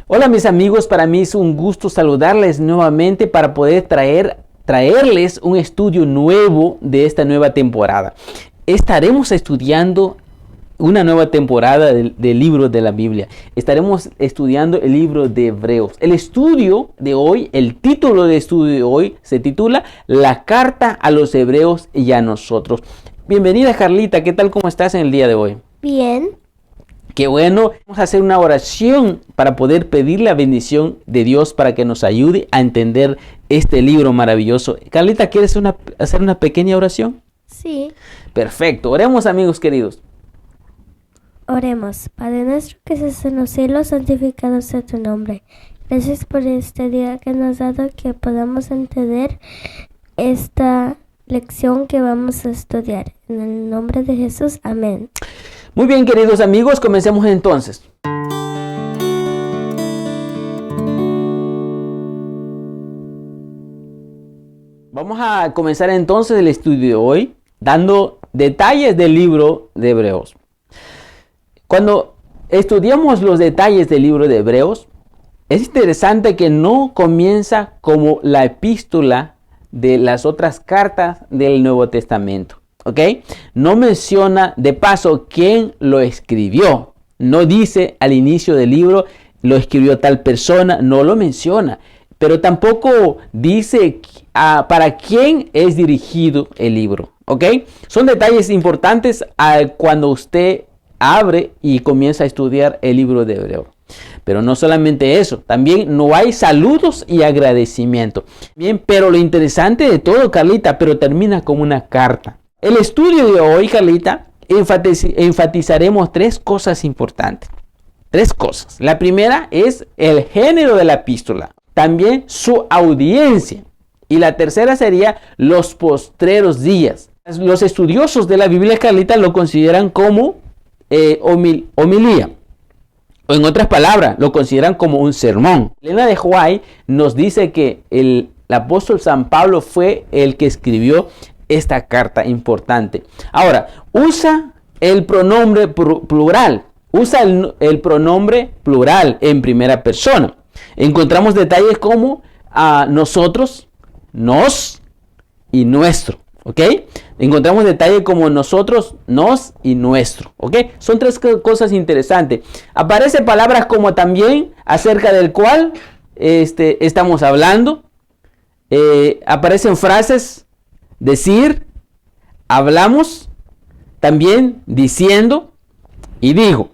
Hola mis amigos, para mí es un gusto saludarles nuevamente para poder traerles un estudio nuevo de esta nueva temporada. Estaremos estudiando una nueva temporada del libro de la Biblia. Estaremos estudiando el libro de Hebreos. El estudio de hoy, el título de estudio de hoy se titula La carta a los Hebreos y a nosotros. Bienvenida Carlita, ¿qué tal? ¿Cómo estás en el día de hoy? Bien. Qué bueno. Vamos a hacer una oración para poder pedir la bendición de Dios para que nos ayude a entender este libro maravilloso. Carlita, ¿quieres hacer una pequeña oración? Sí. Perfecto. Oremos, amigos queridos. Oremos. Padre nuestro que estás en los cielos, santificado sea tu nombre. Gracias por este día que nos has dado, que podamos entender esta lección que vamos a estudiar. En el nombre de Jesús, amén. Muy bien, queridos amigos, comencemos entonces. Vamos a comenzar entonces el estudio de hoy dando detalles del libro de Hebreos. Cuando estudiamos los detalles del libro de Hebreos, es interesante que no comienza como la epístola de las otras cartas del Nuevo Testamento. ¿Ok? No menciona de paso quién lo escribió. No dice al inicio del libro lo escribió tal persona, no lo menciona. Pero tampoco dice para quién es dirigido el libro. ¿Ok? Son detalles importantes cuando usted abre y comienza a estudiar el libro de Hebreos. Pero no solamente eso, también no hay saludos y agradecimiento. Bien, pero lo interesante de todo, Carlita, pero termina como una carta. El estudio de hoy, Carlita, enfatizaremos tres cosas importantes. Tres cosas. La primera es el género de la epístola. También su audiencia. Y la tercera sería los postreros días. Los estudiosos de la Biblia, Carlita, lo consideran como homilía. O en otras palabras, lo consideran como un sermón. Elena de White nos dice que el apóstol San Pablo fue el que escribió esta carta importante. Ahora, usa el pronombre plural. Usa el pronombre plural en primera persona. Encontramos detalles como nosotros, nos y nuestro. ¿Ok? Encontramos detalles como nosotros, nos y nuestro. ¿Ok? Son tres cosas interesantes. Aparecen palabras como también, acerca del cual estamos hablando. Aparecen frases, decir, hablamos, también diciendo y digo.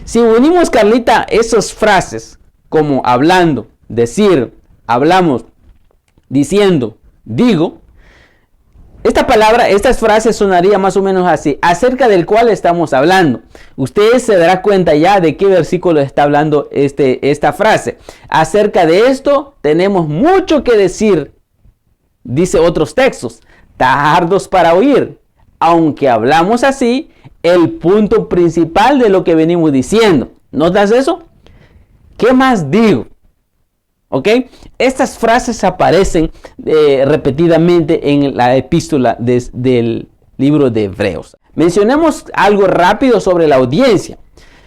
Si unimos, Carlita, esas frases como hablando, decir, hablamos, diciendo, digo, estas frases sonarían más o menos así, acerca del cual estamos hablando. Usted se dará cuenta ya de qué versículo está hablando esta frase. Acerca de esto tenemos mucho que decir, dice otros textos, tardos para oír. Aunque hablamos así, el punto principal de lo que venimos diciendo. ¿Notas eso? ¿Qué más digo? ¿Ok? Estas frases aparecen repetidamente en la epístola del libro de Hebreos. Mencionemos algo rápido sobre la audiencia.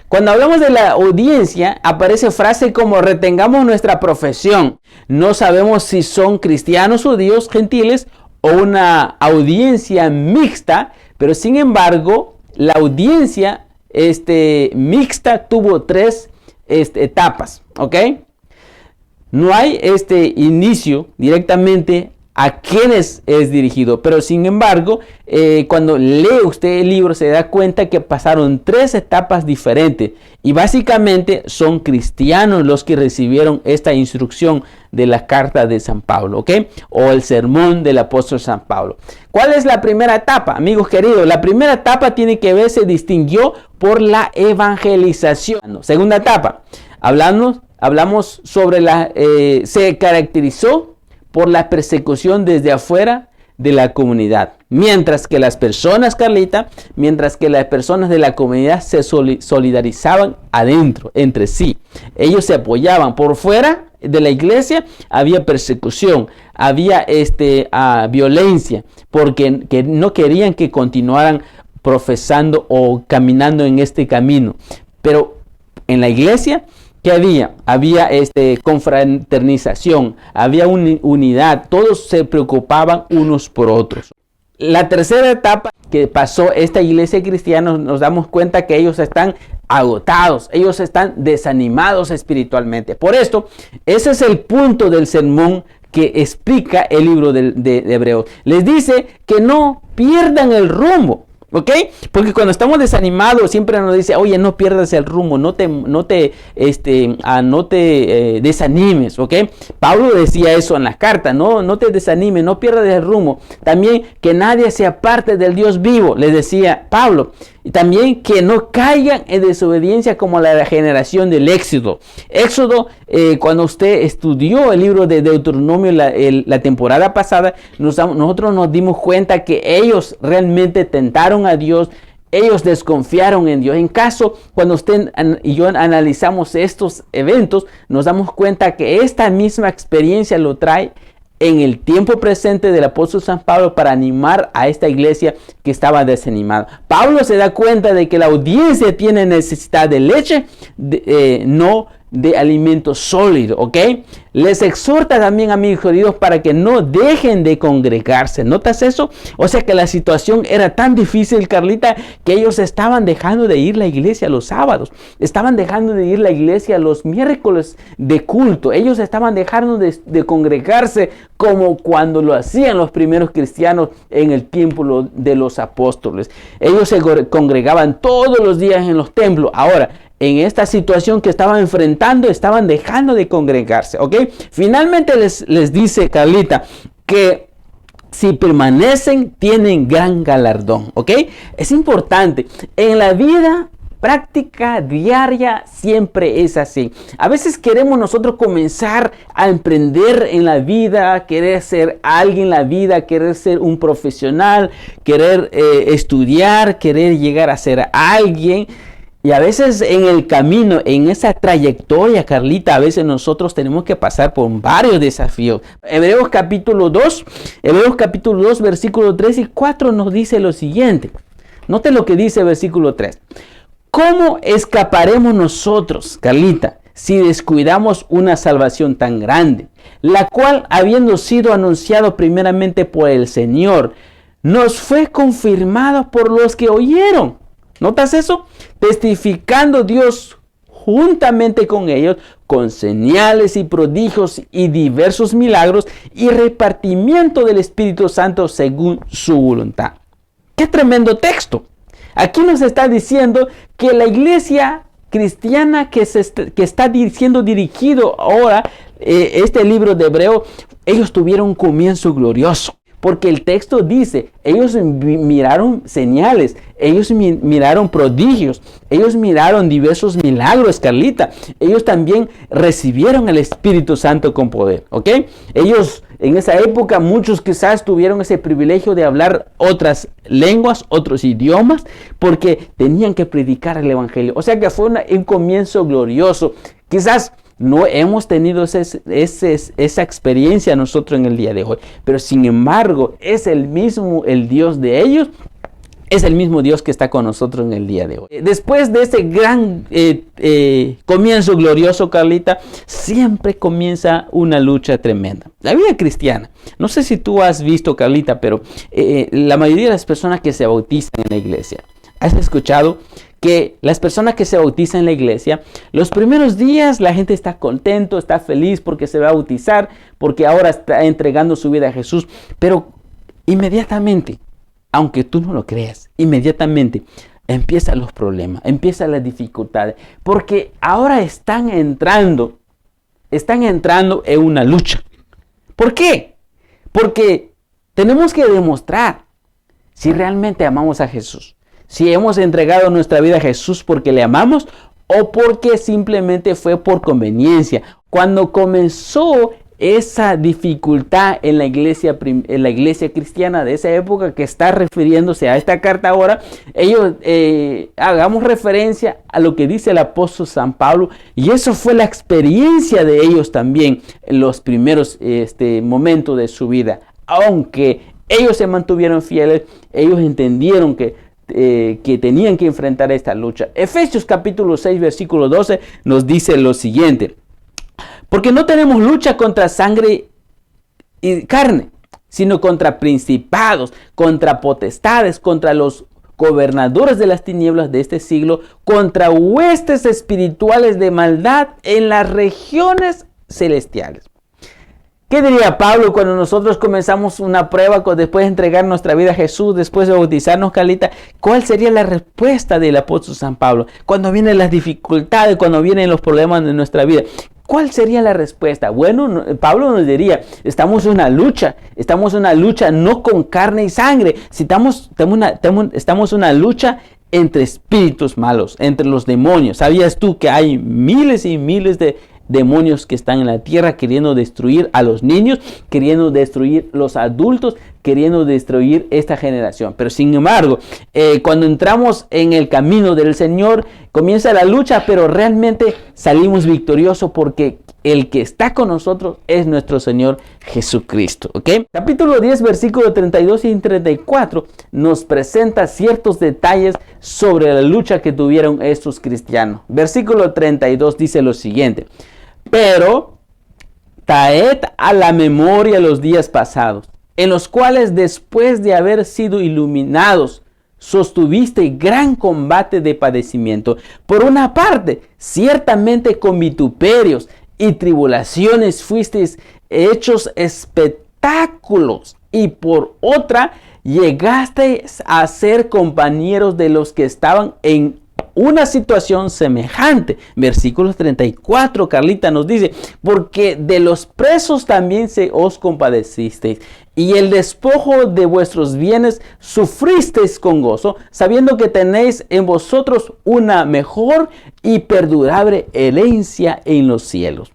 Cuando hablamos de la audiencia, aparece frase como retengamos nuestra profesión. No sabemos si son cristianos, judíos, gentiles o una audiencia mixta, pero sin embargo, la audiencia mixta tuvo tres etapas. ¿Ok? No hay inicio directamente a quienes es dirigido, pero sin embargo, cuando lee usted el libro se da cuenta que pasaron tres etapas diferentes y básicamente son cristianos los que recibieron esta instrucción de la carta de San Pablo, ¿ok? O el sermón del apóstol San Pablo. ¿Cuál es la primera etapa, amigos queridos? La primera etapa tiene que ver, se distinguió por la evangelización. Segunda etapa, hablamos sobre se caracterizó por la persecución desde afuera de la comunidad. Mientras que las personas, Carlita, de la comunidad se solidarizaban adentro, entre sí. Ellos se apoyaban. Por fuera de la iglesia había persecución, había violencia, porque no querían que continuaran profesando o caminando en este camino. Pero en la iglesia ¿Qué había? Había confraternización, había unidad, todos se preocupaban unos por otros. La tercera etapa que pasó esta iglesia cristiana, nos damos cuenta que ellos están agotados, ellos están desanimados espiritualmente. Por esto, ese es el punto del sermón que explica el libro de Hebreos. Les dice que no pierdan el rumbo. ¿Ok? Porque cuando estamos desanimados siempre nos dice, oye, no pierdas el rumbo, no te desanimes, ¿ok? Pablo decía eso en las cartas, no te desanimes, no pierdas el rumbo. También que nadie se aparte del Dios vivo, les decía Pablo. Y también que no caigan en desobediencia como la generación del Éxodo. Cuando usted estudió el libro de Deuteronomio la temporada pasada, nosotros nos dimos cuenta que ellos realmente tentaron a Dios, ellos desconfiaron en Dios. En caso, cuando usted y yo analizamos estos eventos, nos damos cuenta que esta misma experiencia lo trae en el tiempo presente del apóstol San Pablo para animar a esta iglesia que estaba desanimada. Pablo se da cuenta de que la audiencia tiene necesidad de leche, no de alimento sólido, ¿ok? Les exhorta también, amigos queridos, para que no dejen de congregarse. ¿Notas eso? O sea que la situación era tan difícil, Carlita, que ellos estaban dejando de ir a la iglesia los sábados. Estaban dejando de ir a la iglesia los miércoles de culto. Ellos estaban dejando de congregarse como cuando lo hacían los primeros cristianos en el tiempo de los apóstoles. Ellos se congregaban todos los días en los templos. Ahora, en esta situación que estaban enfrentando, estaban dejando de congregarse, ¿ok? Finalmente les dice Carlita que si permanecen, tienen gran galardón, ¿ok? Es importante. En la vida práctica diaria siempre es así. A veces queremos nosotros comenzar a emprender en la vida, querer ser alguien en la vida, querer ser un profesional, querer estudiar, querer llegar a ser alguien. Y a veces en el camino, en esa trayectoria, Carlita, a veces nosotros tenemos que pasar por varios desafíos. Hebreos capítulo 2, versículos 3 y 4 nos dice lo siguiente. Note lo que dice el versículo 3. ¿Cómo escaparemos nosotros, Carlita, si descuidamos una salvación tan grande, la cual, habiendo sido anunciado primeramente por el Señor, nos fue confirmado por los que oyeron? ¿Notas eso? Testificando Dios juntamente con ellos, con señales y prodigios y diversos milagros y repartimiento del Espíritu Santo según su voluntad. ¡Qué tremendo texto! Aquí nos está diciendo que la iglesia cristiana que está siendo dirigido ahora, este libro de Hebreo, ellos tuvieron un comienzo glorioso. Porque el texto dice, ellos miraron señales, ellos miraron prodigios, ellos miraron diversos milagros, Carlita. Ellos también recibieron el Espíritu Santo con poder, ¿ok? Ellos en esa época, muchos quizás tuvieron ese privilegio de hablar otras lenguas, otros idiomas, porque tenían que predicar el Evangelio. O sea que fue un comienzo glorioso. Quizás no hemos tenido esa experiencia nosotros en el día de hoy. Pero sin embargo, es el Dios de ellos, es el mismo Dios que está con nosotros en el día de hoy. Después de ese gran comienzo glorioso, Carlita, siempre comienza una lucha tremenda. La vida cristiana. No sé si tú has visto, Carlita, pero la mayoría de las personas que se bautizan en la iglesia, ¿has escuchado que las personas que se bautizan en la iglesia, los primeros días la gente está contento, está feliz porque se va a bautizar, porque ahora está entregando su vida a Jesús, pero inmediatamente, aunque tú no lo creas, inmediatamente empiezan los problemas, empiezan las dificultades, porque ahora están entrando en una lucha. ¿Por qué? Porque tenemos que demostrar si realmente amamos a Jesús. Si hemos entregado nuestra vida a Jesús porque le amamos o porque simplemente fue por conveniencia. Cuando comenzó esa dificultad en la iglesia cristiana de esa época que está refiriéndose a esta carta ahora, ellos hagamos referencia a lo que dice el apóstol San Pablo, y eso fue la experiencia de ellos también en los primeros momentos de su vida. Aunque ellos se mantuvieron fieles, ellos entendieron que que tenían que enfrentar esta lucha. Efesios capítulo 6, versículo 12 nos dice lo siguiente: porque no tenemos lucha contra sangre y carne, sino contra principados, contra potestades, contra los gobernadores de las tinieblas de este siglo, contra huestes espirituales de maldad en las regiones celestiales. ¿Qué diría Pablo cuando nosotros comenzamos una prueba después de entregar nuestra vida a Jesús, después de bautizarnos, Carlita? ¿Cuál sería la respuesta del apóstol San Pablo? Cuando vienen las dificultades, cuando vienen los problemas de nuestra vida, ¿cuál sería la respuesta? Bueno, Pablo nos diría, estamos en una lucha no con carne y sangre, estamos en una lucha entre espíritus malos, entre los demonios. ¿Sabías tú que hay miles y miles de demonios que están en la tierra queriendo destruir a los niños, queriendo destruir los adultos, queriendo destruir esta generación? Pero sin embargo, cuando entramos en el camino del Señor, comienza la lucha, pero realmente salimos victoriosos porque el que está con nosotros es nuestro Señor Jesucristo. ¿Ok? Capítulo 10, versículos 32 y 34 nos presenta ciertos detalles sobre la lucha que tuvieron estos cristianos. Versículo 32 dice lo siguiente: pero traed a la memoria los días pasados, en los cuales después de haber sido iluminados, sostuviste gran combate de padecimiento. Por una parte, ciertamente con vituperios y tribulaciones fuisteis hechos espectáculos, y por otra, llegasteis a ser compañeros de los que estaban en una situación semejante. Versículo 34, Carlita, nos dice: porque de los presos también se os compadecisteis, y el despojo de vuestros bienes sufristeis con gozo, sabiendo que tenéis en vosotros una mejor y perdurable herencia en los cielos.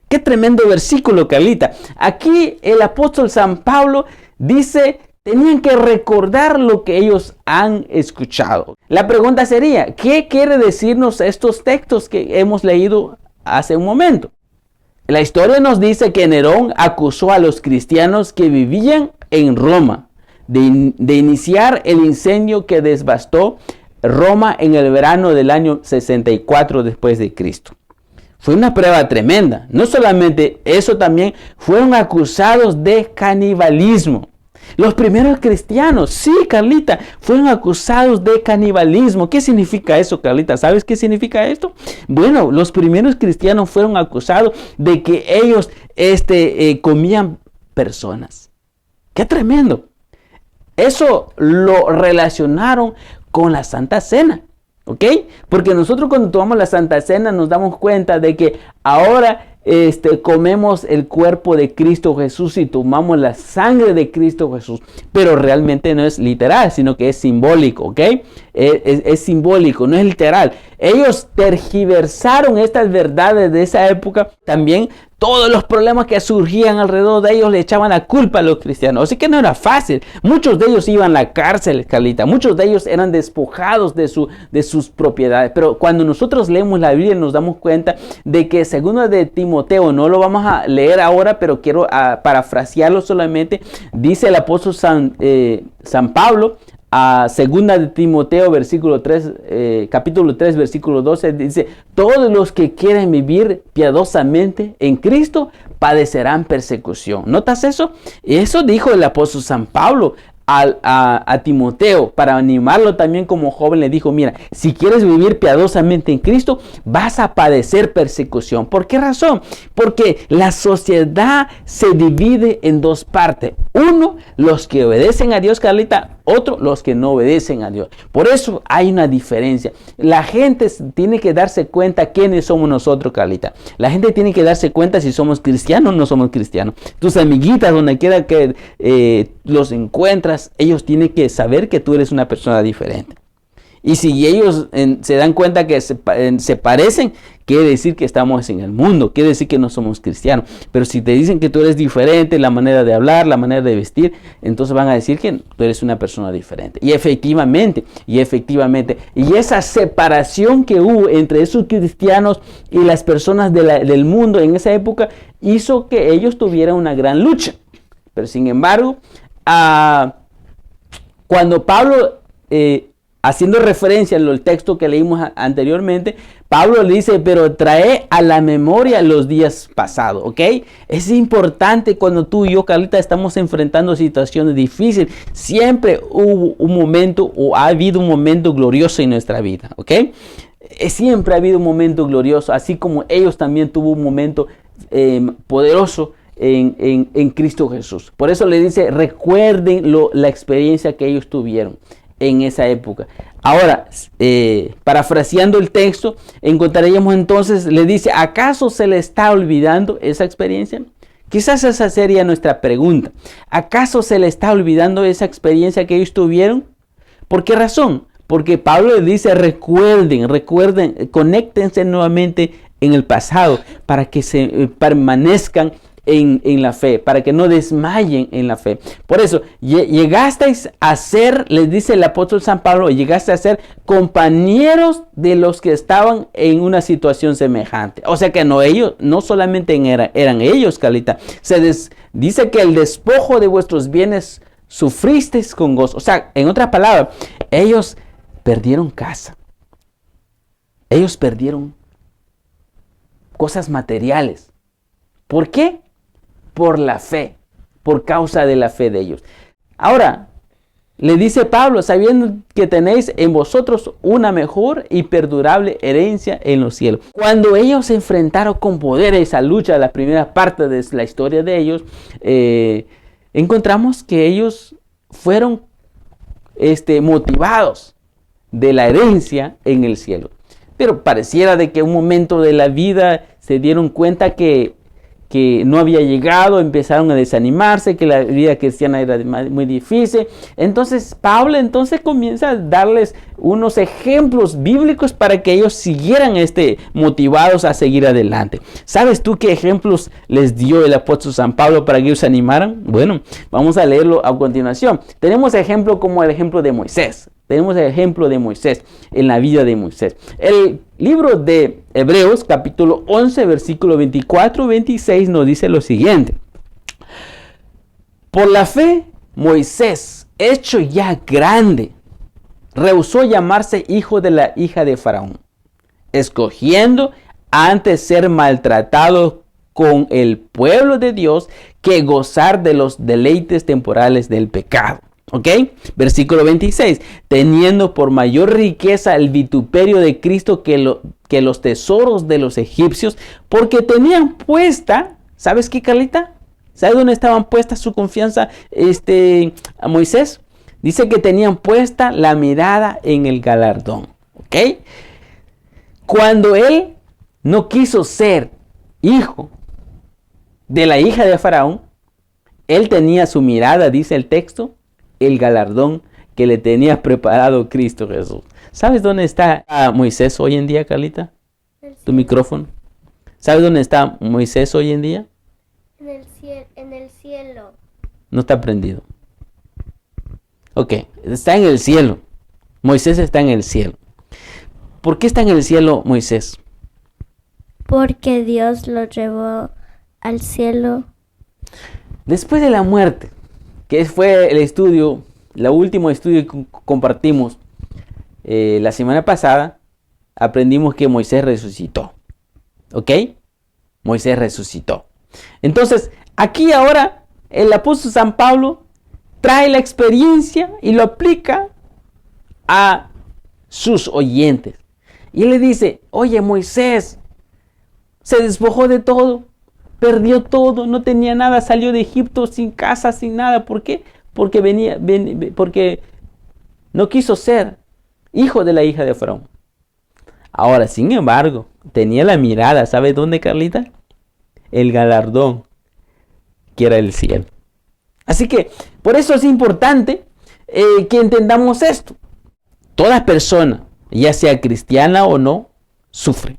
Qué tremendo versículo, Carlita. Aquí el apóstol San Pablo dice: tenían que recordar lo que ellos han escuchado. La pregunta sería, ¿qué quiere decirnos estos textos que hemos leído hace un momento? La historia nos dice que Nerón acusó a los cristianos que vivían en Roma de iniciar el incendio que devastó Roma en el verano del año 64 después de Cristo. Fue una prueba tremenda. No solamente eso, también fueron acusados de canibalismo. Los primeros cristianos, sí, Carlita, fueron acusados de canibalismo. ¿Qué significa eso, Carlita? ¿Sabes qué significa esto? Bueno, los primeros cristianos fueron acusados de que ellos comían personas. ¡Qué tremendo! Eso lo relacionaron con la Santa Cena. ¿Ok? Porque nosotros cuando tomamos la Santa Cena nos damos cuenta de que ahora comemos el cuerpo de Cristo Jesús y tomamos la sangre de Cristo Jesús. Pero realmente no es literal, sino que es simbólico. ¿Ok? Es simbólico, no es literal. Ellos tergiversaron estas verdades de esa época. También todos los problemas que surgían alrededor de ellos le echaban la culpa a los cristianos. Así que no era fácil. Muchos de ellos iban a la cárcel, Carlita. Muchos de ellos eran despojados de sus propiedades. Pero cuando nosotros leemos la Biblia nos damos cuenta de que segunda de Timoteo, no lo vamos a leer ahora, pero quiero parafrasearlo solamente. Dice el apóstol San Pablo, a segunda de Timoteo, capítulo 3, versículo 12, dice: todos los que quieren vivir piadosamente en Cristo padecerán persecución. ¿Notas eso? Eso dijo el apóstol San Pablo a Timoteo, para animarlo también como joven. Le dijo: mira, si quieres vivir piadosamente en Cristo, vas a padecer persecución. ¿Por qué razón? Porque la sociedad se divide en dos partes. Uno, los que obedecen a Dios, Carlita. Otro, los que no obedecen a Dios. Por eso hay una diferencia. La gente tiene que darse cuenta quiénes somos nosotros, Carlita. La gente tiene que darse cuenta si somos cristianos o no somos cristianos. Tus amiguitas, donde quiera que los encuentras, ellos tienen que saber que tú eres una persona diferente. Y si ellos se dan cuenta que se parecen, quiere decir que estamos en el mundo, quiere decir que no somos cristianos. Pero si te dicen que tú eres diferente, la manera de hablar, la manera de vestir, entonces van a decir que tú eres una persona diferente. Y efectivamente, y esa separación que hubo entre esos cristianos y las personas del mundo en esa época hizo que ellos tuvieran una gran lucha. Pero sin embargo, cuando Pablo haciendo referencia al texto que leímos anteriormente, Pablo le dice, pero trae a la memoria los días pasados, ¿ok? Es importante cuando tú y yo, Carlita, estamos enfrentando situaciones difíciles. Siempre hubo un momento o ha habido un momento glorioso en nuestra vida, ¿ok? Siempre ha habido un momento glorioso, así como ellos también tuvo un momento poderoso en Cristo Jesús. Por eso le dice, recuerden la experiencia que ellos tuvieron en esa época. Ahora, parafraseando el texto, encontraríamos entonces, le dice, ¿acaso se le está olvidando esa experiencia? Quizás esa sería nuestra pregunta. ¿Acaso se le está olvidando esa experiencia que ellos tuvieron? ¿Por qué razón? Porque Pablo le dice, recuerden, conéctense nuevamente en el pasado para que se permanezcan en la fe, para que no desmayen en la fe. Por eso, llegasteis a ser, les dice el apóstol San Pablo, llegaste a ser compañeros de los que estaban en una situación semejante. O sea que no solamente eran ellos, Carlita. Dice que el despojo de vuestros bienes sufristeis con gozo. O sea, en otras palabras, ellos perdieron casa. Ellos perdieron cosas materiales. ¿Por qué? Por la fe, por causa de la fe de ellos. Ahora, le dice Pablo, sabiendo que tenéis en vosotros una mejor y perdurable herencia en los cielos. Cuando ellos se enfrentaron con poder esa lucha, la primera parte de la historia de ellos, encontramos que ellos fueron motivados de la herencia en el cielo. Pero pareciera de que un momento de la vida se dieron cuenta que no había llegado, empezaron a desanimarse, que la vida cristiana era muy difícil. Entonces Pablo comienza a darles unos ejemplos bíblicos para que ellos siguieran motivados a seguir adelante. ¿Sabes tú qué ejemplos les dio el apóstol San Pablo para que ellos se animaran? Bueno, vamos a leerlo a continuación. Tenemos ejemplo como el ejemplo de Moisés. Tenemos el ejemplo de Moisés, en la vida de Moisés. El libro de Hebreos, capítulo 11, versículo 24-26, nos dice lo siguiente. Por la fe, Moisés, hecho ya grande, rehusó llamarse hijo de la hija de Faraón, escogiendo antes ser maltratado con el pueblo de Dios que gozar de los deleites temporales del pecado. ¿Ok? Versículo 26. Teniendo por mayor riqueza el vituperio de Cristo que los tesoros de los egipcios, porque tenían puesta, ¿sabes qué, Carlita? ¿Sabes dónde estaban puestas su confianza a Moisés? Dice que tenían puesta la mirada en el galardón. ¿Ok? Cuando él no quiso ser hijo de la hija de Faraón, él tenía su mirada, dice el texto, el galardón que le tenía preparado Cristo Jesús. ¿Sabes dónde está Moisés hoy en día, Carlita? Tu micrófono. ¿Sabes dónde está Moisés hoy en día? En el cielo. No está prendido. Ok, está en el cielo. Moisés está en el cielo. ¿Por qué está en el cielo Moisés? Porque Dios lo llevó al cielo. Después de la muerte, que fue el último estudio que compartimos la semana pasada, aprendimos que Moisés resucitó. ¿Ok? Moisés resucitó. Entonces, aquí ahora el apóstol San Pablo trae la experiencia y lo aplica a sus oyentes. Y él le dice, oye, Moisés se despojó de todo. Perdió todo, no tenía nada, salió de Egipto sin casa, sin nada. ¿Por qué? Porque no quiso ser hijo de la hija de Faraón. Ahora, sin embargo, tenía la mirada, ¿sabe dónde, Carlita? El galardón, que era el cielo. Así que, por eso es importante que entendamos esto. Toda persona, ya sea cristiana o no, sufre.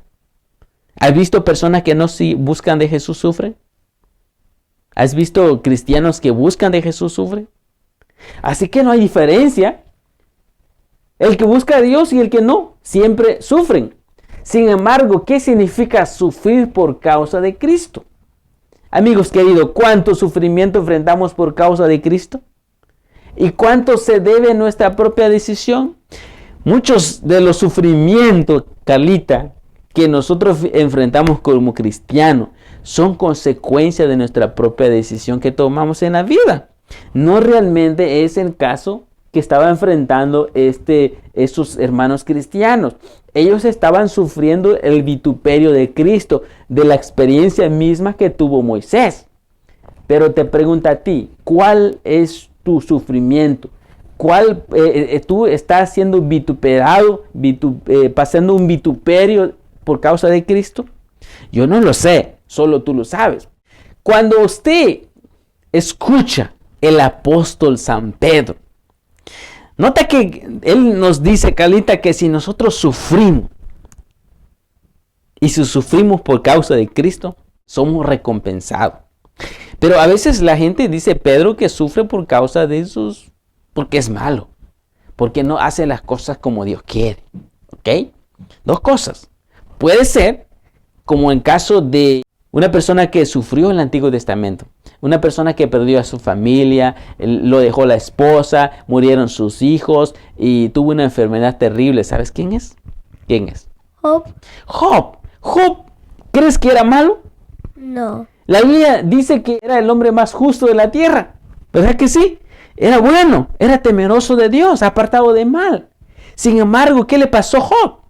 ¿Has visto personas que no buscan de Jesús sufren? ¿Has visto cristianos que buscan de Jesús sufren? Así que no hay diferencia. El que busca a Dios y el que no, siempre sufren. Sin embargo, ¿qué significa sufrir por causa de Cristo? Amigos queridos, ¿cuánto sufrimiento enfrentamos por causa de Cristo? ¿Y cuánto se debe a nuestra propia decisión? Muchos de los sufrimientos, Carlita, que nosotros enfrentamos como cristianos son consecuencia de nuestra propia decisión que tomamos en la vida. No realmente es el caso que estaba enfrentando esos hermanos cristianos. Ellos estaban sufriendo el vituperio de Cristo, de la experiencia misma que tuvo Moisés. Pero te pregunto a ti, ¿cuál es tu sufrimiento? ¿Cuál tú estás siendo vituperado, pasando un vituperio por causa de Cristo? Yo no lo sé, solo tú lo sabes. Cuando usted escucha el apóstol San Pedro, nota que él nos dice, Carlita, que si nosotros sufrimos, y si sufrimos por causa de Cristo, somos recompensados. Pero a veces la gente dice, Pedro, que sufre por causa de esos, porque es malo, porque no hace las cosas como Dios quiere. ¿Ok? Dos cosas. Puede ser como en caso de una persona que sufrió en el Antiguo Testamento. Una persona que perdió a su familia, lo dejó la esposa, murieron sus hijos y tuvo una enfermedad terrible. ¿Sabes quién es? ¿Quién es? Job. Job, ¿crees que era malo? No. La Biblia dice que era el hombre más justo de la tierra. ¿Verdad que sí? Era bueno, era temeroso de Dios, apartado de mal. Sin embargo, ¿qué le pasó a Job?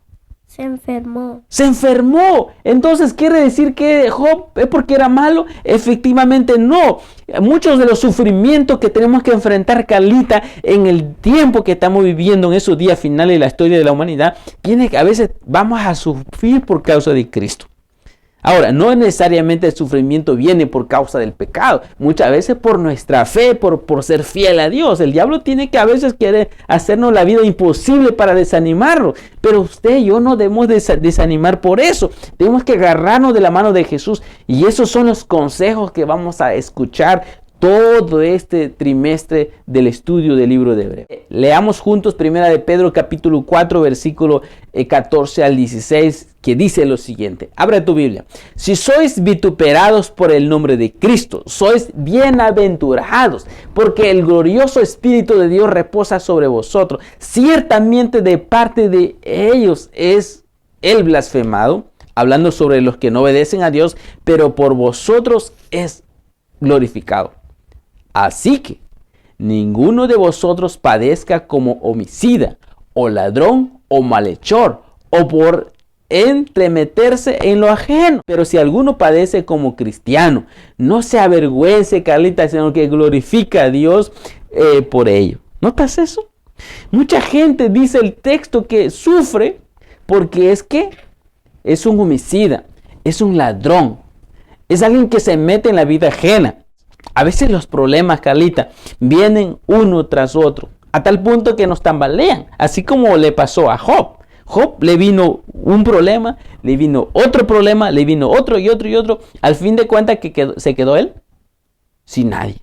Se enfermó. Se enfermó. Entonces, ¿quiere decir que Job es porque era malo? Efectivamente no. Muchos de los sufrimientos que tenemos que enfrentar, Carlita, en el tiempo que estamos viviendo, en esos días finales de la historia de la humanidad, tiene que a veces vamos a sufrir por causa de Cristo. Ahora, no necesariamente el sufrimiento viene por causa del pecado, muchas veces por nuestra fe, por ser fiel a Dios. El diablo tiene que a veces querer hacernos la vida imposible para desanimarnos, pero usted y yo no debemos desanimar por eso. Tenemos que agarrarnos de la mano de Jesús y esos son los consejos que vamos a escuchar todo este trimestre del estudio del libro de Hebreos. Leamos juntos 1 de Pedro capítulo 4 versículo 14 al 16 que dice lo siguiente. Abre tu Biblia. Si sois vituperados por el nombre de Cristo, sois bienaventurados, porque el glorioso Espíritu de Dios reposa sobre vosotros. Ciertamente de parte de ellos es el blasfemado, hablando sobre los que no obedecen a Dios, pero por vosotros es glorificado. Así que ninguno de vosotros padezca como homicida, o ladrón, o malhechor, o por entremeterse en lo ajeno. Pero si alguno padece como cristiano, no se avergüence, Carlita, sino que glorifica a Dios por ello. ¿Notas eso? Mucha gente dice el texto que sufre porque es un homicida, es un ladrón, es alguien que se mete en la vida ajena. A veces los problemas, Carlita, vienen uno tras otro, a tal punto que nos tambalean, así como le pasó a Job. Job le vino un problema, le vino otro problema, le vino otro y otro y otro. Al fin de cuentas, se quedó él sin nadie.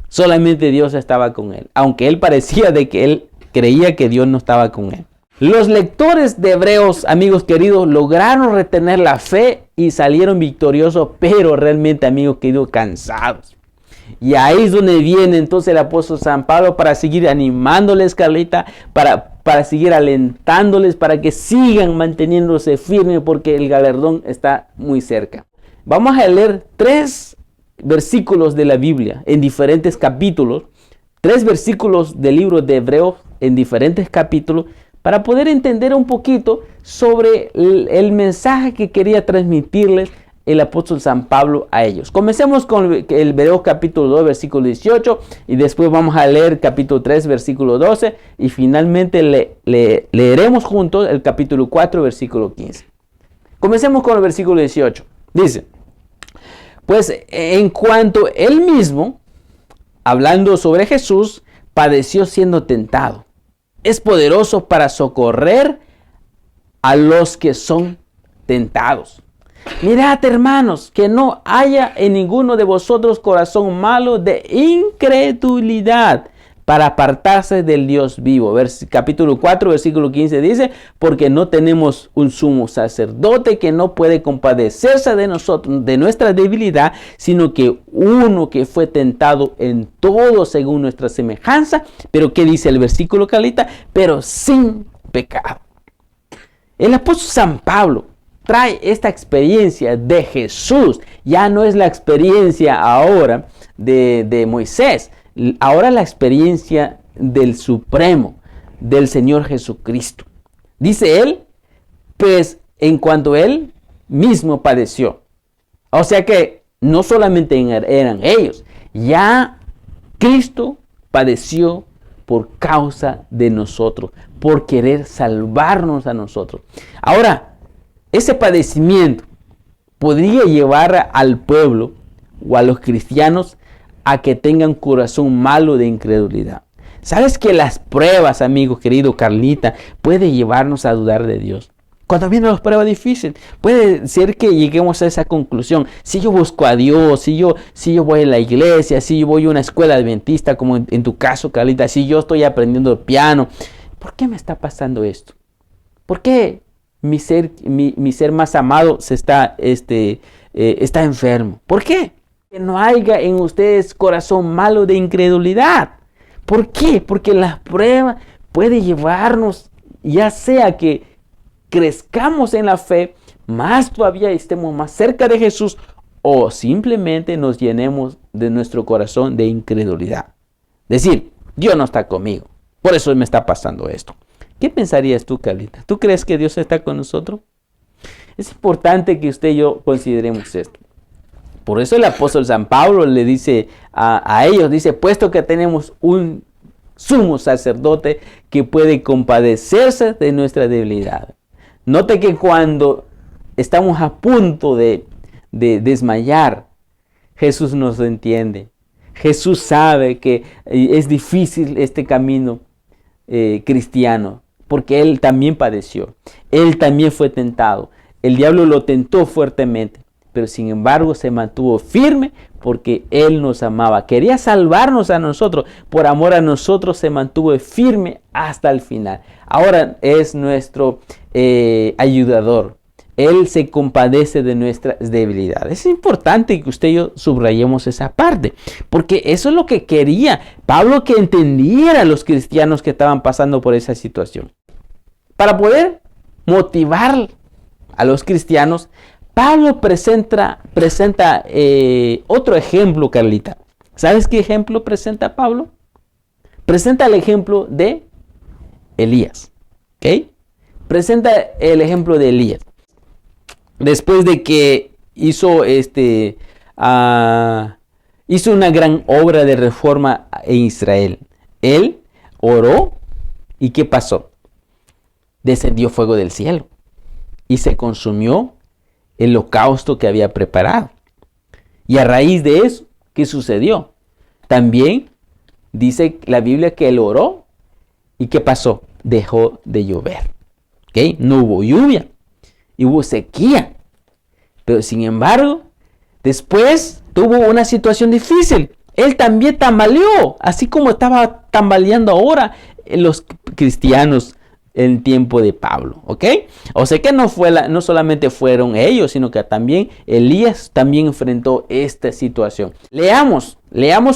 Solamente Dios estaba con él, aunque él parecía de que él creía que Dios no estaba con él. Los lectores de Hebreos, amigos queridos, lograron retener la fe y salieron victoriosos, pero realmente, amigos queridos, cansados. Y ahí es donde viene entonces el apóstol San Pablo para seguir animándoles, Carlita, para seguir alentándoles, para que sigan manteniéndose firmes porque el galardón está muy cerca. Vamos a leer 3 versículos de la Biblia en diferentes capítulos, 3 versículos del libro de Hebreos en diferentes capítulos, para poder entender un poquito sobre el mensaje que quería transmitirles el apóstol San Pablo a ellos. Comencemos con el Hebreos capítulo 2 versículo 18 y después vamos a leer capítulo 3 versículo 12 y finalmente leeremos juntos el capítulo 4 versículo 15. Comencemos con el versículo 18. Dice, pues en cuanto él mismo, hablando sobre Jesús, padeció siendo tentado, es poderoso para socorrer a los que son tentados. Mirad, hermanos, que no haya en ninguno de vosotros corazón malo de incredulidad para apartarse del Dios vivo. Capítulo 4, versículo 15 dice, porque no tenemos un sumo sacerdote que no puede compadecerse de nosotros, de nuestra debilidad, sino que uno que fue tentado en todo según nuestra semejanza. Pero ¿qué dice el versículo, Carlita? Pero sin pecado. El apóstol San Pablo trae esta experiencia de Jesús. Ya no es la experiencia ahora de Moisés. Ahora la experiencia del Supremo, del Señor Jesucristo. Dice él, pues en cuanto él mismo padeció. O sea que no solamente eran ellos, ya Cristo padeció por causa de nosotros, por querer salvarnos a nosotros. Ahora, ese padecimiento podría llevar al pueblo o a los cristianos a que tengan corazón malo de incredulidad. ¿Sabes que las pruebas, amigo querido Carlita, puede llevarnos a dudar de Dios? Cuando vienen las pruebas difíciles, puede ser que lleguemos a esa conclusión. Si yo busco a Dios, si yo voy a la iglesia, si yo voy a una escuela adventista, como en tu caso, Carlita, si yo estoy aprendiendo piano, ¿por qué me está pasando esto? ¿Por qué mi ser más amado está enfermo? ¿Por qué? Que no haya en ustedes corazón malo de incredulidad. ¿Por qué? Porque la prueba puede llevarnos, ya sea que crezcamos en la fe, más todavía estemos más cerca de Jesús, o simplemente nos llenemos de nuestro corazón de incredulidad. Decir, Dios no está conmigo, por eso me está pasando esto. ¿Qué pensarías tú, Carlita? ¿Tú crees que Dios está con nosotros? Es importante que usted y yo consideremos esto. Por eso el apóstol San Pablo le dice a ellos, dice, puesto que tenemos un sumo sacerdote que puede compadecerse de nuestra debilidad. Note que cuando estamos a punto de desmayar, Jesús nos entiende. Jesús sabe que es difícil este camino cristiano, porque Él también padeció. Él también fue tentado. El diablo lo tentó fuertemente, pero sin embargo se mantuvo firme porque Él nos amaba. Quería salvarnos a nosotros. Por amor a nosotros se mantuvo firme hasta el final. Ahora es nuestro ayudador. Él se compadece de nuestras debilidades. Es importante que usted y yo subrayemos esa parte, porque eso es lo que quería Pablo que entendiera a los cristianos que estaban pasando por esa situación. Para poder motivar a los cristianos, Pablo presenta otro ejemplo, Carlita. ¿Sabes qué ejemplo presenta Pablo? Presenta el ejemplo de Elías. ¿Ok? Presenta el ejemplo de Elías. Después de que hizo una gran obra de reforma en Israel, él oró y ¿qué pasó? Descendió fuego del cielo y se consumió el holocausto que había preparado. Y a raíz de eso, ¿qué sucedió? También dice la Biblia que él oró y ¿qué pasó? Dejó de llover. ¿Okay? No hubo lluvia y hubo sequía. Pero sin embargo, después tuvo una situación difícil. Él también tambaleó, así como estaba tambaleando ahora los cristianos en tiempo de Pablo, ¿ok? O sea que no solamente fueron ellos, sino que también Elías también enfrentó esta situación. Leamos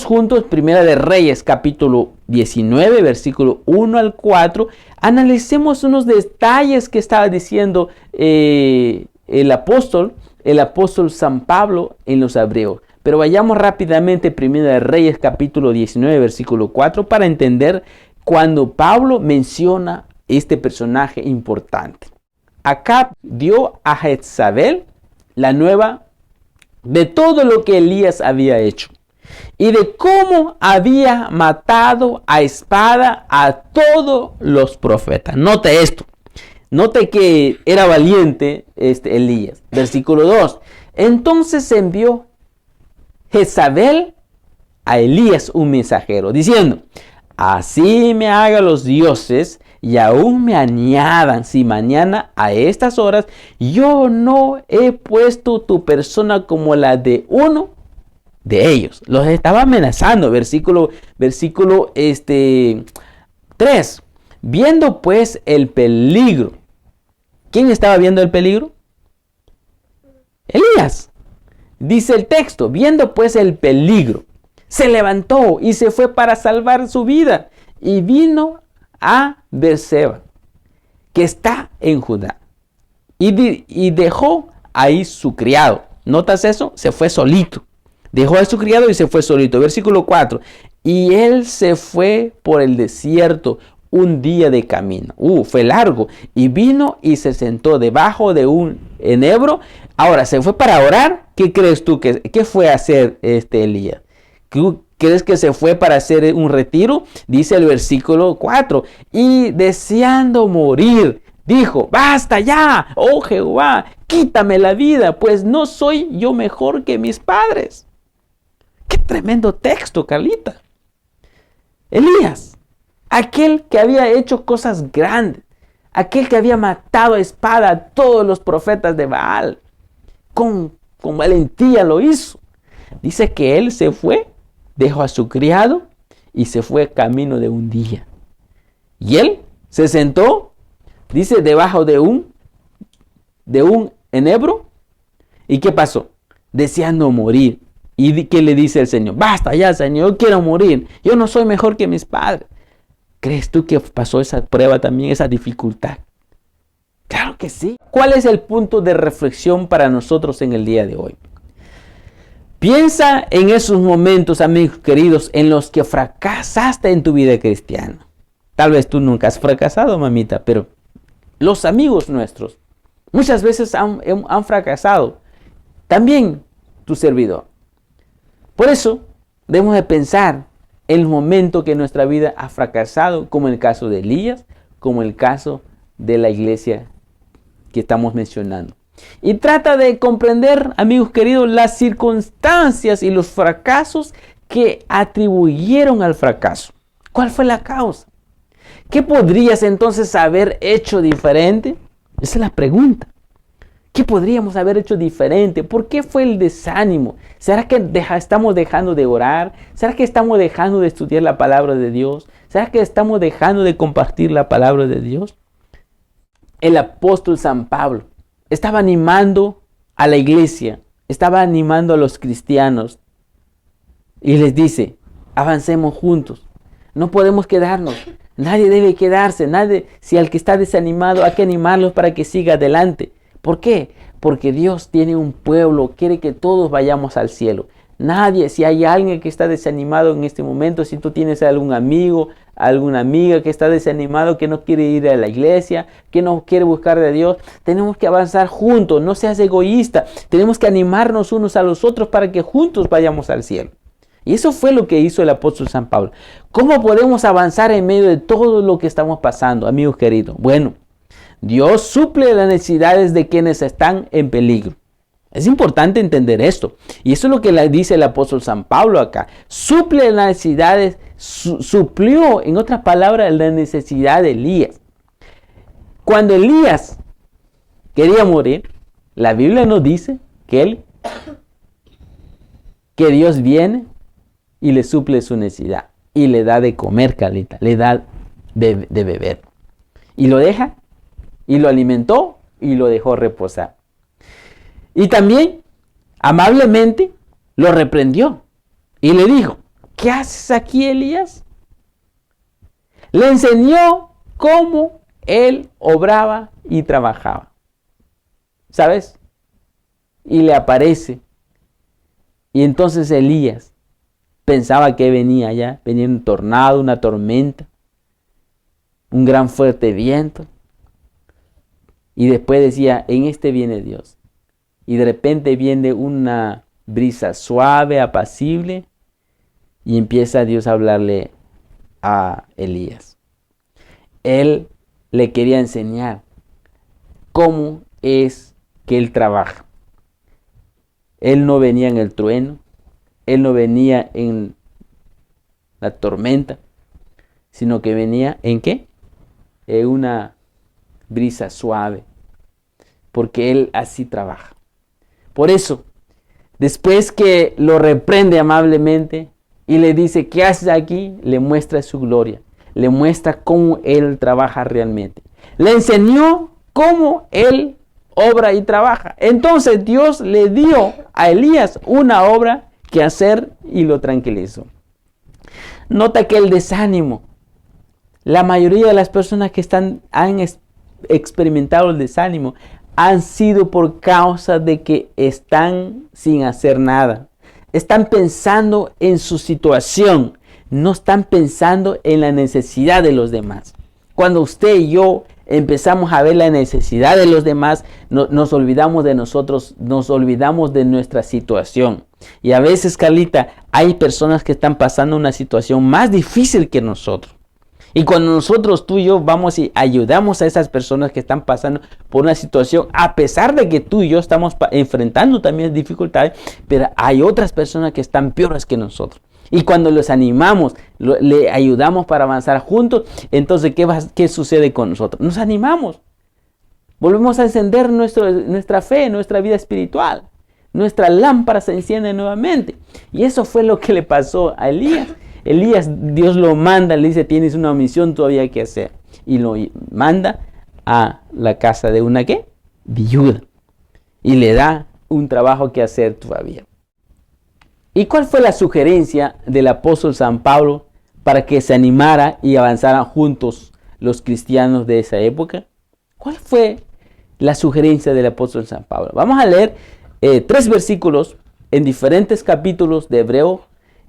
juntos Primera de Reyes, capítulo 19, versículo 1 al 4. Analicemos unos detalles que estaba diciendo el apóstol San Pablo en los Hebreos. Pero vayamos rápidamente a Primera de Reyes, capítulo 19, versículo 4, para entender cuando Pablo menciona este personaje importante. Acab dio a Jezabel la nueva de todo lo que Elías había hecho y de cómo había matado a espada a todos los profetas. Note esto. Note que era valiente Elías. Versículo 2. Entonces envió Jezabel a Elías un mensajero diciendo: así me hagan los dioses y aún me añadan si mañana a estas horas yo no he puesto tu persona como la de uno de ellos. Los estaba amenazando. Versículo 3. Viendo pues el peligro. ¿Quién estaba viendo el peligro? Elías. Dice el texto, viendo pues el peligro, se levantó y se fue para salvar su vida y vino a Beerseba. que está en Judá. Y dejó ahí su criado. ¿Notas eso? Se fue solito. Dejó a su criado y se fue solito. Versículo 4. Y él se fue por el desierto un día de camino. Fue largo. Y vino y se sentó debajo de un enebro. Ahora, ¿se fue para orar? ¿Qué crees tú qué fue a hacer Elías? ¿Crees que se fue para hacer un retiro? Dice el versículo 4. Y deseando morir, dijo: basta ya, oh Jehová, quítame la vida, pues no soy yo mejor que mis padres. Qué tremendo texto, Carlita. Elías, aquel que había hecho cosas grandes, aquel que había matado a espada a todos los profetas de Baal, con valentía lo hizo. Dice que él se fue, dejó a su criado y se fue camino de un día. Y él se sentó, dice, debajo de un enebro. ¿Y qué pasó? Deseando morir. ¿Y qué le dice el Señor? Basta ya, Señor, yo quiero morir. Yo no soy mejor que mis padres. ¿Crees tú que pasó esa prueba también, esa dificultad? Claro que sí. ¿Cuál es el punto de reflexión para nosotros en el día de hoy? Piensa en esos momentos, amigos queridos, en los que fracasaste en tu vida cristiana. Tal vez tú nunca has fracasado, mamita, pero los amigos nuestros muchas veces han fracasado. También tu servidor. Por eso debemos de pensar en el momento que nuestra vida ha fracasado, como en el caso de Elías, como en el caso de la iglesia que estamos mencionando. Y trata de comprender, amigos queridos, las circunstancias y los fracasos que atribuyeron al fracaso. ¿Cuál fue la causa? ¿Qué podrías entonces haber hecho diferente? Esa es la pregunta. ¿Qué podríamos haber hecho diferente? ¿Por qué fue el desánimo? ¿Será que estamos dejando de orar? ¿Será que estamos dejando de estudiar la palabra de Dios? ¿Será que estamos dejando de compartir la palabra de Dios? El apóstol San Pablo estaba animando a la iglesia, estaba animando a los cristianos y les dice: avancemos juntos, no podemos quedarnos, nadie debe quedarse, si al que está desanimado hay que animarlos para que siga adelante. ¿Por qué? Porque Dios tiene un pueblo, quiere que todos vayamos al cielo. Nadie, si hay alguien que está desanimado en este momento, si tú tienes algún amigo, alguna amiga que está desanimado, que no quiere ir a la iglesia, que no quiere buscar de Dios, tenemos que avanzar juntos, no seas egoísta, tenemos que animarnos unos a los otros para que juntos vayamos al cielo. Y eso fue lo que hizo el apóstol San Pablo. ¿Cómo podemos avanzar en medio de todo lo que estamos pasando, amigos queridos? Bueno, Dios suple las necesidades de quienes están en peligro. Es importante entender esto. Y eso es lo que le dice el apóstol San Pablo acá. Suple las necesidades, suplió, en otras palabras, la necesidad de Elías. Cuando Elías quería morir, la Biblia nos dice que Dios viene y le suple su necesidad. Y le da de comer, Carlita, le da de beber. Y lo deja. Y lo alimentó y lo dejó reposar. Y también, amablemente, lo reprendió. Y le dijo: ¿qué haces aquí, Elías? Le enseñó cómo él obraba y trabajaba. ¿Sabes? Y le aparece. Y entonces Elías pensaba que venía un tornado, una tormenta, un gran fuerte viento. Y después decía: en este viene Dios. Y de repente viene una brisa suave, apacible. Y empieza Dios a hablarle a Elías. Él le quería enseñar cómo es que él trabaja. Él no venía en el trueno. Él no venía en la tormenta. Sino que venía ¿en qué? En una brisa suave, porque él así trabaja. Por eso, después que lo reprende amablemente y le dice: ¿qué haces aquí?, le muestra su gloria, le muestra cómo él trabaja realmente. Le enseñó cómo él obra y trabaja. Entonces Dios le dio a Elías una obra que hacer y lo tranquilizó. Nota que el desánimo, la mayoría de las personas que han experimentado el desánimo han sido por causa de que están sin hacer nada. Están pensando en su situación, no están pensando en la necesidad de los demás. Cuando usted y yo empezamos a ver la necesidad de los demás, nos olvidamos de nosotros, nos olvidamos de nuestra situación. Y a veces, Carlita, hay personas que están pasando una situación más difícil que nosotros. Y cuando nosotros, tú y yo, vamos y ayudamos a esas personas que están pasando por una situación, a pesar de que tú y yo estamos enfrentando también dificultades, pero hay otras personas que están peores que nosotros. Y cuando los animamos, le ayudamos para avanzar juntos, entonces, ¿qué sucede con nosotros? Nos animamos. Volvemos a encender nuestra fe, nuestra vida espiritual. Nuestra lámpara se enciende nuevamente. Y eso fue lo que le pasó a Elías. Elías, Dios lo manda, le dice, tienes una misión todavía que hacer. Y lo manda a la casa de una, ¿qué? Viuda. Y le da un trabajo que hacer todavía. ¿Y cuál fue la sugerencia del apóstol San Pablo para que se animara y avanzaran juntos los cristianos de esa época? ¿Cuál fue la sugerencia del apóstol San Pablo? Vamos a leer 3 versículos en diferentes capítulos de Hebreo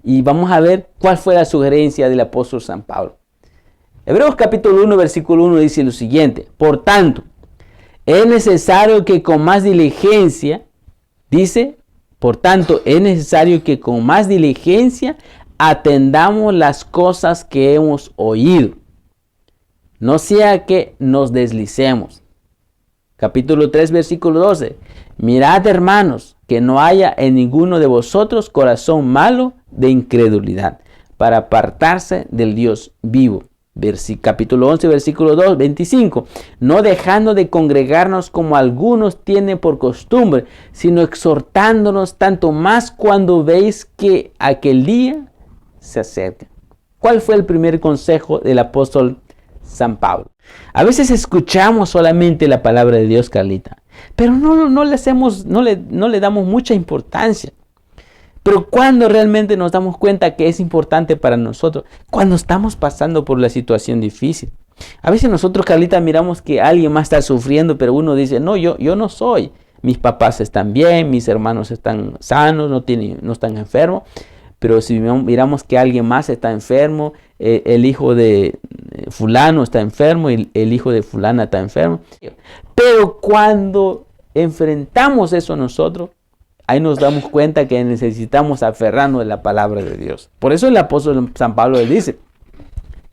y vamos a ver cuál fue la sugerencia del apóstol San Pablo. Hebreos capítulo 1, versículo 1 dice lo siguiente: por tanto, es necesario que con más diligencia, atendamos las cosas que hemos oído, no sea que nos deslicemos. Capítulo 3, versículo 12. Mirad, hermanos, que no haya en ninguno de vosotros corazón malo de incredulidad, para apartarse del Dios vivo. Capítulo 11, versículo 25. No dejando de congregarnos como algunos tienen por costumbre, sino exhortándonos tanto más cuando veis que aquel día se acerca. ¿Cuál fue el primer consejo del apóstol San Pablo? A veces escuchamos solamente la palabra de Dios, Carlita, pero no le damos mucha importancia. Pero cuando realmente nos damos cuenta que es importante para nosotros, cuando estamos pasando por la situación difícil. A veces nosotros, Carlita, miramos que alguien más está sufriendo, pero uno dice, no, yo no soy. Mis papás están bien, mis hermanos están sanos, no están enfermos. Pero si miramos que alguien más está enfermo, el hijo de fulano está enfermo y el hijo de fulana está enfermo. Pero cuando enfrentamos eso nosotros, ahí nos damos cuenta que necesitamos aferrarnos a la palabra de Dios. Por eso el apóstol San Pablo le dice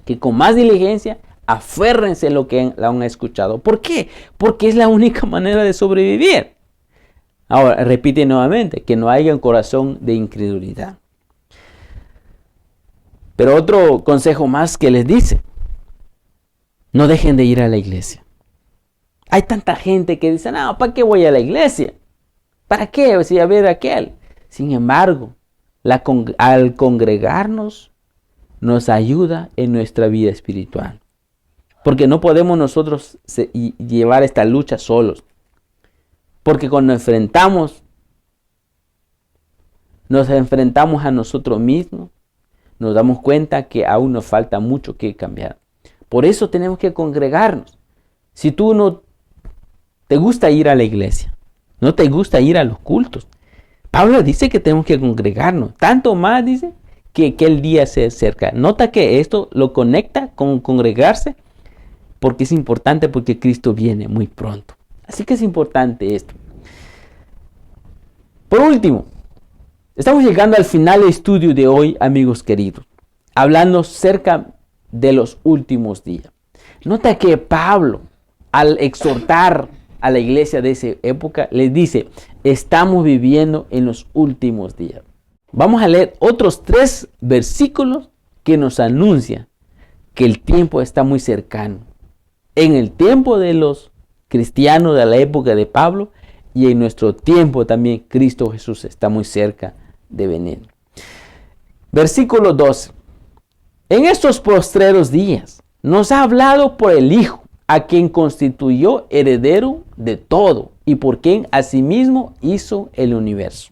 que con más diligencia aférrense a lo que han escuchado. ¿Por qué? Porque es la única manera de sobrevivir. Ahora, repite nuevamente, que no haya un corazón de incredulidad. Pero otro consejo más que les dice: no dejen de ir a la iglesia. Hay tanta gente que dice, no, ¿para qué voy a la iglesia? ¿Para qué? Si a ver aquel. Sin embargo, al congregarnos nos ayuda en nuestra vida espiritual. Porque no podemos nosotros llevar esta lucha solos. Porque cuando nos enfrentamos a nosotros mismos, nos damos cuenta que aún nos falta mucho que cambiar. Por eso tenemos que congregarnos. Si tú no te gusta ir a la iglesia, no te gusta ir a los cultos, Pablo dice que tenemos que congregarnos. Tanto más dice que el día se acerca. Nota que esto lo conecta con congregarse porque es importante, porque Cristo viene muy pronto. Así que es importante esto. Por último, estamos llegando al final del estudio de hoy, amigos queridos, hablando cerca de los últimos días. Nota que Pablo, al exhortar a la iglesia de esa época, les dice, estamos viviendo en los últimos días. Vamos a leer otros 3 versículos que nos anuncian que el tiempo está muy cercano. En el tiempo de los cristianos de la época de Pablo y en nuestro tiempo también Cristo Jesús está muy cerca de venir. Versículo 12. En estos postreros días nos ha hablado por el Hijo, a quien constituyó heredero de todo y por quien asimismo hizo el universo.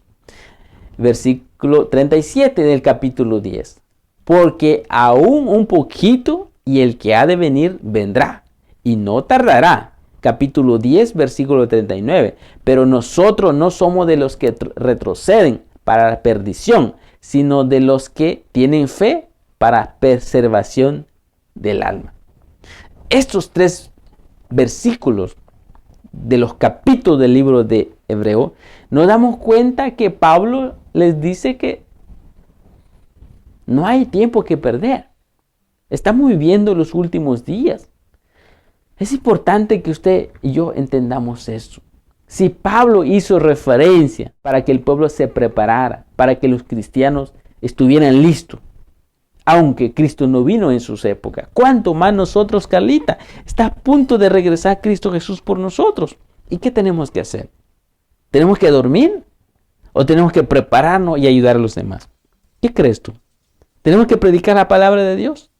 Versículo 37 del capítulo 10. Porque aún un poquito y el que ha de venir vendrá y no tardará. capítulo 10, versículo 39. Pero nosotros no somos de los que retroceden para la perdición, sino de los que tienen fe para preservación del alma. Estos 3 versículos de los capítulos del libro de Hebreo, nos damos cuenta que Pablo les dice que no hay tiempo que perder. Estamos viviendo los últimos días. Es importante que usted y yo entendamos eso. Si Pablo hizo referencia para que el pueblo se preparara, para que los cristianos estuvieran listos, aunque Cristo no vino en sus épocas, ¿cuánto más nosotros, Carlita? Está a punto de regresar Cristo Jesús por nosotros. ¿Y qué tenemos que hacer? ¿Tenemos que dormir? ¿O tenemos que prepararnos y ayudar a los demás? ¿Qué crees tú? ¿Tenemos que predicar la palabra de Dios?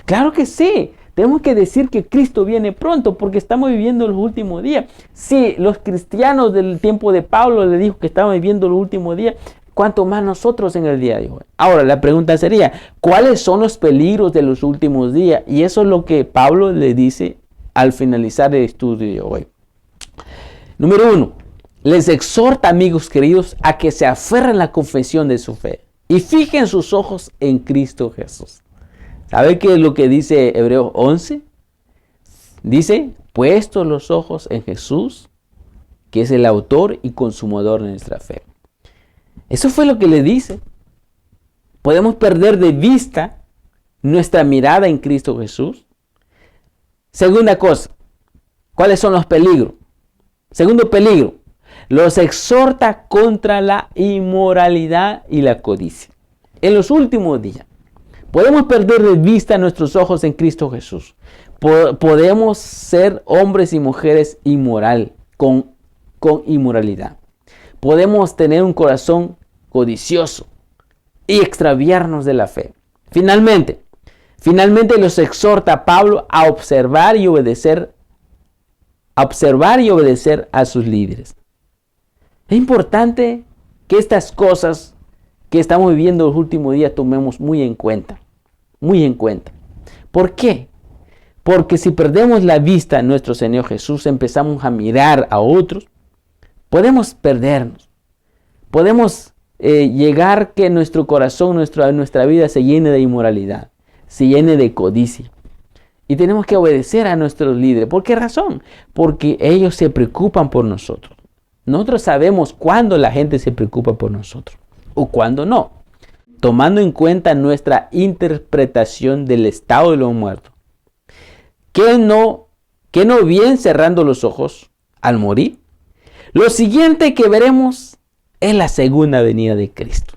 Claro que sí. Tenemos que decir que Cristo viene pronto porque estamos viviendo los últimos días. Sí, los cristianos del tiempo de Pablo le dijo que estaban viviendo los últimos días. ¿Cuánto más nosotros en el día de hoy? Ahora, la pregunta sería, ¿cuáles son los peligros de los últimos días? Y eso es lo que Pablo le dice al finalizar el estudio de hoy. Número 1, les exhorta, amigos queridos, a que se aferren a la confesión de su fe y fijen sus ojos en Cristo Jesús. ¿Sabe qué es lo que dice Hebreos 11? Dice, puestos los ojos en Jesús, que es el autor y consumador de nuestra fe. Eso fue lo que le dice. Podemos perder de vista nuestra mirada en Cristo Jesús. Segunda cosa, ¿cuáles son los peligros? Segundo peligro, los exhorta contra la inmoralidad y la codicia. En los últimos días, podemos perder de vista nuestros ojos en Cristo Jesús. Podemos ser hombres y mujeres inmoral, con inmoralidad. Podemos tener un corazón codicioso y extraviarnos de la fe. Finalmente los exhorta Pablo a observar y obedecer a sus líderes. Es importante que estas cosas que estamos viviendo los últimos días tomemos muy en cuenta. Muy en cuenta. ¿Por qué? Porque si perdemos la vista en nuestro Señor Jesús, empezamos a mirar a otros, podemos perdernos. Podemos llegar que nuestro corazón, nuestra vida se llene de inmoralidad, se llene de codicia. Y tenemos que obedecer a nuestros líderes. ¿Por qué razón? Porque ellos se preocupan por nosotros. Nosotros sabemos cuándo la gente se preocupa por nosotros o cuándo no. Tomando en cuenta nuestra interpretación del estado de los muertos. ¿Qué no bien cerrando los ojos al morir? Lo siguiente que veremos es la segunda venida de Cristo.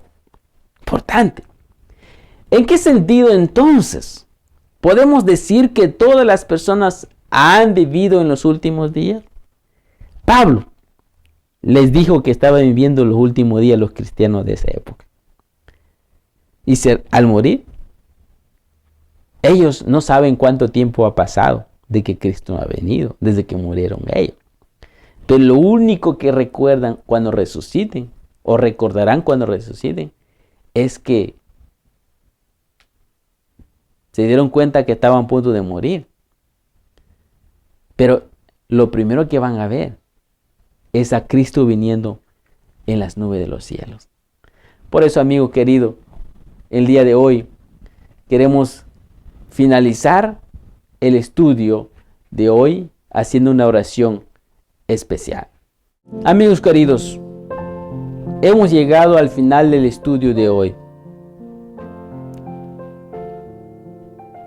Importante. ¿En qué sentido entonces podemos decir que todas las personas han vivido en los últimos días? Pablo les dijo que estaban viviendo los últimos días los cristianos de esa época. Y al morir, ellos no saben cuánto tiempo ha pasado de que Cristo ha venido, desde que murieron ellos. Pero lo único que recuerdan cuando resuciten, o recordarán cuando resuciten, es que se dieron cuenta que estaban a punto de morir. Pero lo primero que van a ver es a Cristo viniendo en las nubes de los cielos. Por eso, amigo querido, el día de hoy queremos finalizar el estudio de hoy haciendo una oración especial. Amigos queridos, hemos llegado al final del estudio de hoy.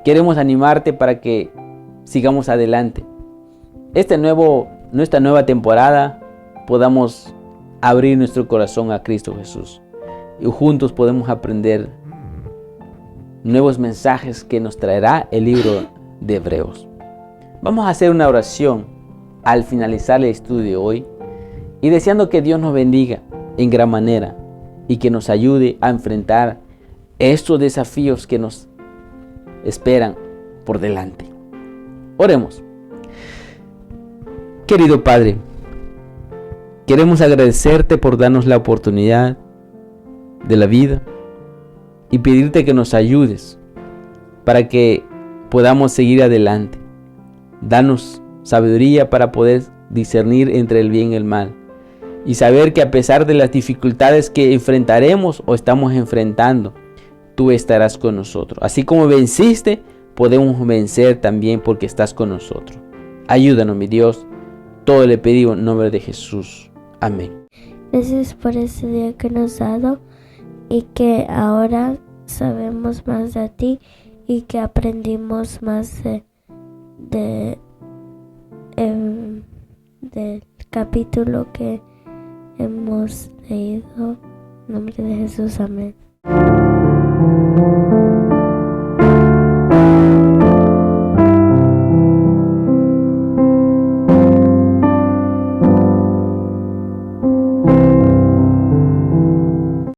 Queremos animarte para que sigamos adelante. Nuestra nueva temporada podamos abrir nuestro corazón a Cristo Jesús y juntos podemos aprender nuevos mensajes que nos traerá el libro de Hebreos. Vamos a hacer una oración al finalizar el estudio de hoy y deseando que Dios nos bendiga en gran manera y que nos ayude a enfrentar estos desafíos que nos esperan por delante. Oremos. Querido Padre, queremos agradecerte por darnos la oportunidad de la vida y pedirte que nos ayudes para que podamos seguir adelante. Danos sabiduría para poder discernir entre el bien y el mal. Y saber que a pesar de las dificultades que enfrentaremos o estamos enfrentando, tú estarás con nosotros. Así como venciste, podemos vencer también porque estás con nosotros. Ayúdanos, mi Dios. Todo le pedimos en nombre de Jesús. Amén. Gracias por este día que nos has dado y que ahora sabemos más de ti y que aprendimos más del capítulo que hemos leído. En nombre de Jesús, amén.